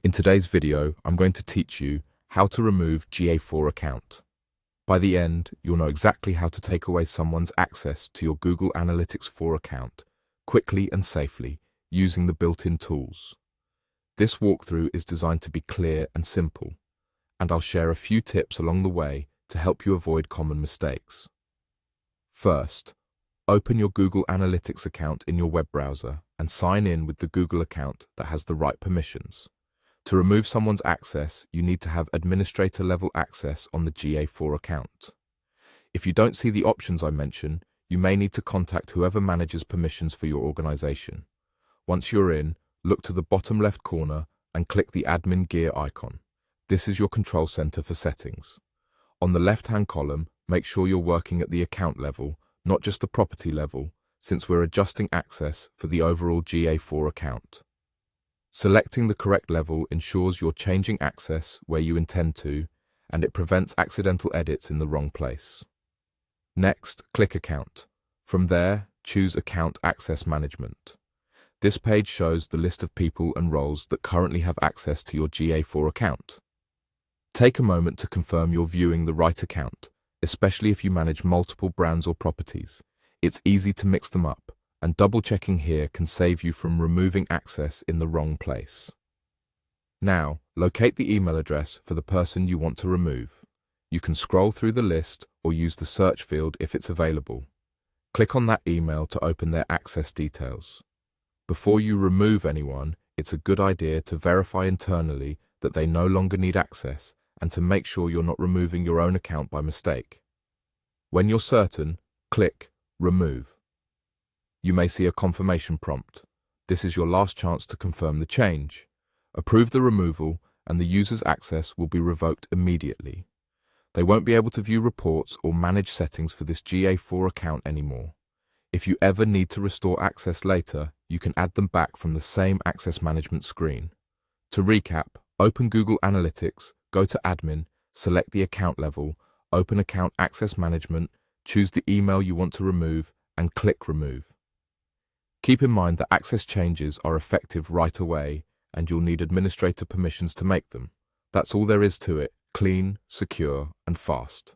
In today's video, I'm going to teach you how to remove GA4 account. By the end, you'll know exactly how to take away someone's access to your Google Analytics 4 account quickly and safely using the built-in tools. This walkthrough is designed to be clear and simple, and I'll share a few tips along the way to help you avoid common mistakes. First, open your Google Analytics account in your web browser and sign in with the Google account that has the right permissions. To remove someone's access, you need to have administrator-level access on the GA4 account. If you don't see the options I mentioned, you may need to contact whoever manages permissions for your organization. Once you're in, look to the bottom left corner and click the admin gear icon. This is your control center for settings. On the left-hand column, make sure you're working at the account level, not just the property level, since we're adjusting access for the overall GA4 account. Selecting the correct level ensures you're changing access where you intend to, and it prevents accidental edits in the wrong place. Next, click Account. From there, choose Account Access Management. This page shows the list of people and roles that currently have access to your GA4 account. Take a moment to confirm you're viewing the right account, especially if you manage multiple brands or properties. It's easy to mix them up, and double-checking here can save you from removing access in the wrong place. Now, locate the email address for the person you want to remove. You can scroll through the list or use the search field if it's available. Click on that email to open their access details. Before you remove anyone, it's a good idea to verify internally that they no longer need access and to make sure you're not removing your own account by mistake. When you're certain, click Remove. You may see a confirmation prompt. This is your last chance to confirm the change. Approve the removal and the user's access will be revoked immediately. They won't be able to view reports or manage settings for this GA4 account anymore. If you ever need to restore access later, you can add them back from the same access management screen. To recap, open Google Analytics, go to Admin, select the account level, open Account Access Management, choose the email you want to remove, and click Remove. Keep in mind that access changes are effective right away, and you'll need administrator permissions to make them. That's all there is to it: clean, secure, and fast.